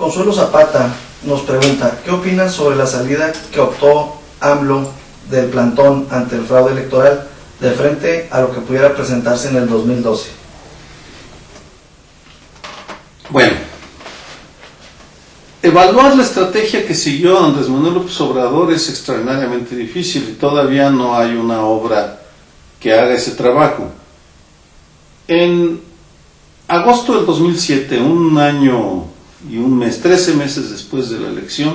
Consuelo Zapata nos pregunta, ¿qué opinas sobre la salida que optó AMLO del plantón ante el fraude electoral de frente a lo que pudiera presentarse en el 2012? Bueno, evaluar la estrategia que siguió Andrés Manuel López Obrador es extraordinariamente difícil y todavía no hay una obra que haga ese trabajo. En agosto del 2007, un año y un mes, 13 meses después de la elección,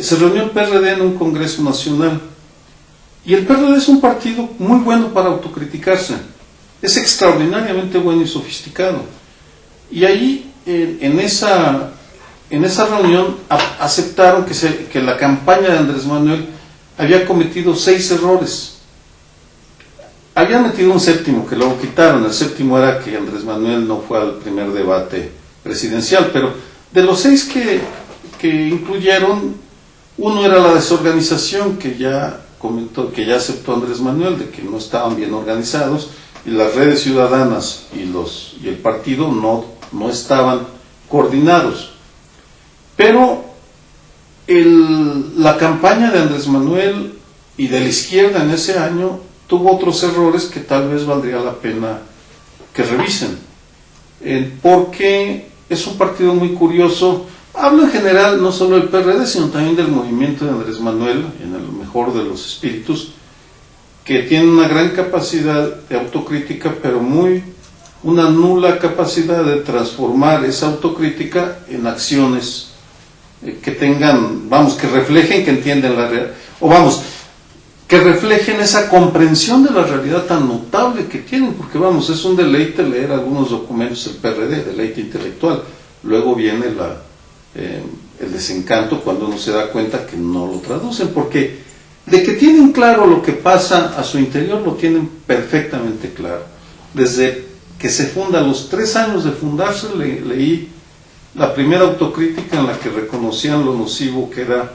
se reunió el PRD en un Congreso Nacional. Y el PRD es un partido muy bueno para autocriticarse. Es extraordinariamente bueno y sofisticado. Y ahí, en esa reunión, aceptaron que la campaña de Andrés Manuel había cometido 6 errores. Habían metido un séptimo que luego quitaron. El séptimo era que Andrés Manuel no fue al primer debate presidencial, pero de los 6 que incluyeron, uno era la desorganización, que ya comentó, que ya aceptó Andrés Manuel, de que no estaban bien organizados, y las redes ciudadanas y el partido no estaban coordinados. Pero la campaña de Andrés Manuel y de la izquierda en ese año tuvo otros errores que tal vez valdría la pena que revisen, porque es un partido muy curioso. Hablo en general no solo del PRD, sino también del movimiento de Andrés Manuel, en el mejor de los espíritus, que tiene una gran capacidad de autocrítica, pero una nula capacidad de transformar esa autocrítica en acciones que tengan, que reflejen, que entienden la realidad, que reflejen esa comprensión de la realidad tan notable que tienen, porque es un deleite leer algunos documentos del PRD, deleite intelectual. Luego viene el desencanto cuando uno se da cuenta que no lo traducen, porque de que tienen claro lo que pasa a su interior, lo tienen perfectamente claro. Desde que se funda, a los 3 años de fundarse, leí la primera autocrítica en la que reconocían lo nocivo que eran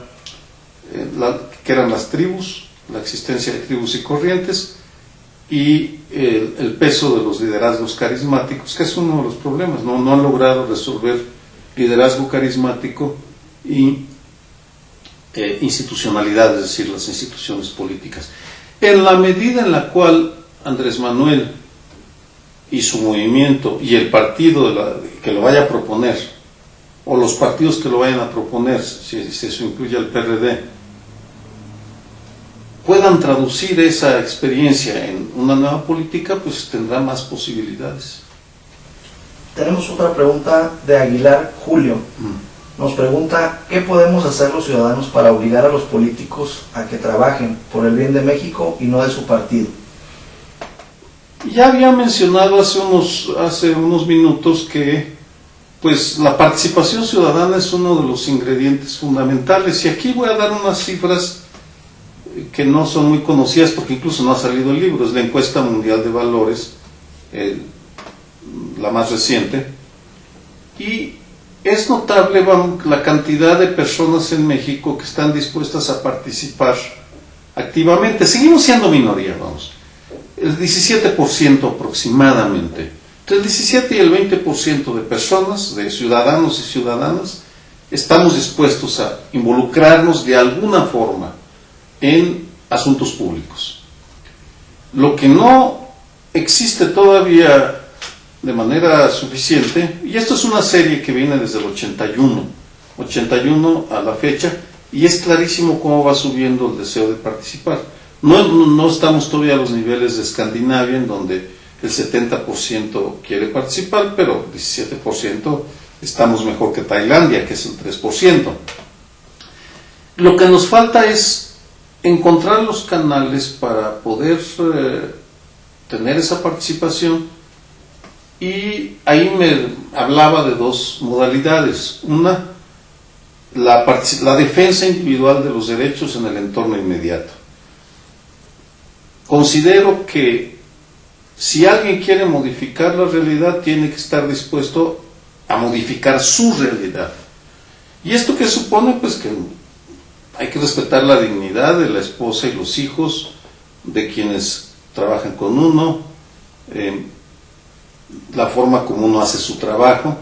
las tribus, la existencia de tribus y corrientes, y el peso de los liderazgos carismáticos, que es uno de los problemas. No han logrado resolver liderazgo carismático y institucionalidad, es decir, las instituciones políticas. En la medida en la cual Andrés Manuel y su movimiento y el partido que lo vaya a proponer, o los partidos que lo vayan a proponer, si eso incluye al PRD, puedan traducir esa experiencia en una nueva política, pues tendrá más posibilidades. Tenemos otra pregunta de Aguilar Julio. Nos pregunta, ¿qué podemos hacer los ciudadanos para obligar a los políticos a que trabajen por el bien de México y no de su partido? Ya había mencionado hace unos minutos que pues la participación ciudadana es uno de los ingredientes fundamentales, y aquí voy a dar unas cifras que no son muy conocidas porque incluso no ha salido el libro. Es la encuesta mundial de valores, la más reciente, y es notable la cantidad de personas en México que están dispuestas a participar activamente. Seguimos siendo minoría, el 17% aproximadamente. Entre el 17 y el 20% de personas, de ciudadanos y ciudadanas, estamos dispuestos a involucrarnos de alguna forma en asuntos públicos. Lo que no existe todavía de manera suficiente, y esto es una serie que viene desde el 81 a la fecha, y es clarísimo cómo va subiendo el deseo de participar. No estamos todavía a los niveles de Escandinavia, en donde el 70% quiere participar, pero el 17% estamos mejor que Tailandia, que es el 3%. Lo que nos falta es encontrar los canales para poder tener esa participación, y ahí me hablaba de 2 modalidades. Una, la defensa individual de los derechos en el entorno inmediato. Considero que si alguien quiere modificar la realidad, tiene que estar dispuesto a modificar su realidad. ¿Y esto qué supone? Pues que hay que respetar la dignidad de la esposa y los hijos de quienes trabajan con uno, la forma como uno hace su trabajo,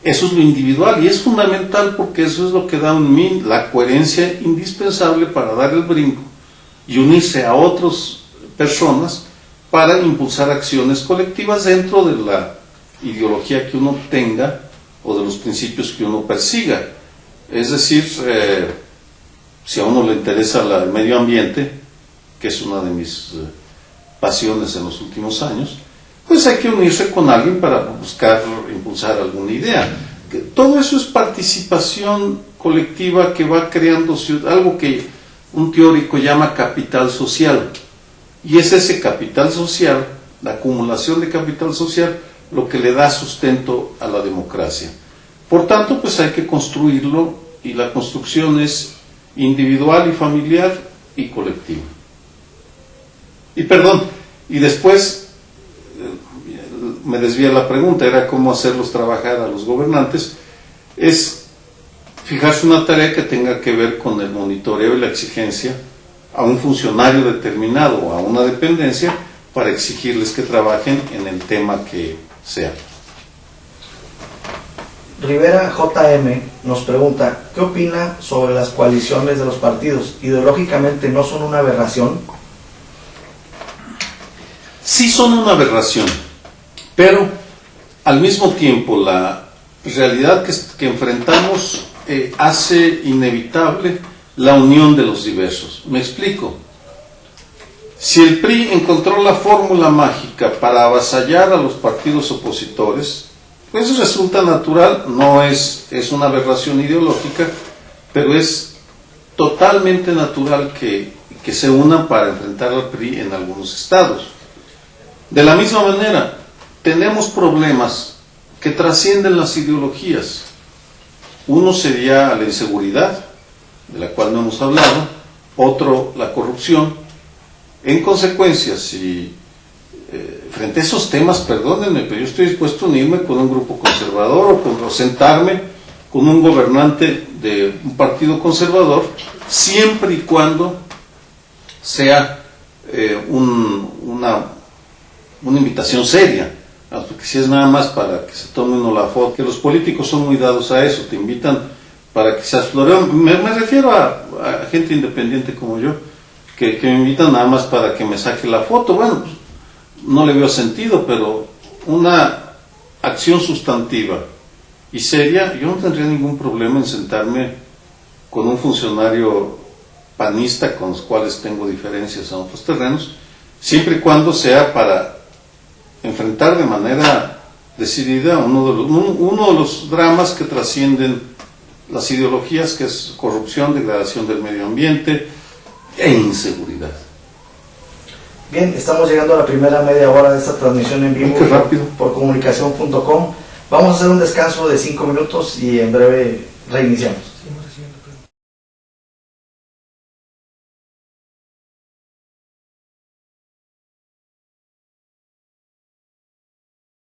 Eso es lo individual y es fundamental porque eso es lo que da en mí la coherencia indispensable para dar el brinco y unirse a otras personas para impulsar acciones colectivas dentro de la ideología que uno tenga o de los principios que uno persiga. Es decir, si a uno le interesa el medio ambiente, que es una de mis pasiones en los últimos años, pues hay que unirse con alguien para buscar impulsar alguna idea. Todo eso es participación colectiva que va creando algo que un teórico llama capital social. Y es ese capital social, la acumulación de capital social, lo que le da sustento a la democracia. Por tanto, pues hay que construirlo y la construcción es individual y familiar y colectiva. Y perdón, y después me desvía la pregunta, era cómo hacerlos trabajar a los gobernantes, es fijarse una tarea que tenga que ver con el monitoreo y la exigencia a un funcionario determinado o a una dependencia para exigirles que trabajen en el tema que sea. Rivera JM nos pregunta, ¿qué opina sobre las coaliciones de los partidos? ¿Ideológicamente no son una aberración? Sí son una aberración, pero al mismo tiempo la realidad que enfrentamos hace inevitable la unión de los diversos. Me explico. Si el PRI encontró la fórmula mágica para avasallar a los partidos opositores, pues resulta natural, no es una aberración ideológica, pero es totalmente natural que se unan para enfrentar al PRI en algunos estados. De la misma manera, tenemos problemas que trascienden las ideologías. Uno sería la inseguridad, de la cual no hemos hablado, otro la corrupción. En consecuencia, si frente a esos temas, perdónenme, pero yo estoy dispuesto a unirme con un grupo conservador o sentarme con un gobernante de un partido conservador, siempre y cuando sea una invitación seria, porque si es nada más para que se tome uno la foto, que los políticos son muy dados a eso, te invitan para que seas floreo. Me refiero a gente independiente como yo, que me invitan nada más para que me saque la foto. Bueno, pues, no le veo sentido, pero una acción sustantiva y seria, yo no tendría ningún problema en sentarme con un funcionario panista con los cuales tengo diferencias en otros terrenos, siempre y cuando sea para enfrentar de manera decidida uno de los dramas que trascienden las ideologías, que es corrupción, degradación del medio ambiente e inseguridad. Bien, estamos llegando a la primera media hora de esta transmisión en vivo por comunicación.com. Vamos a hacer un descanso de 5 minutos y en breve reiniciamos.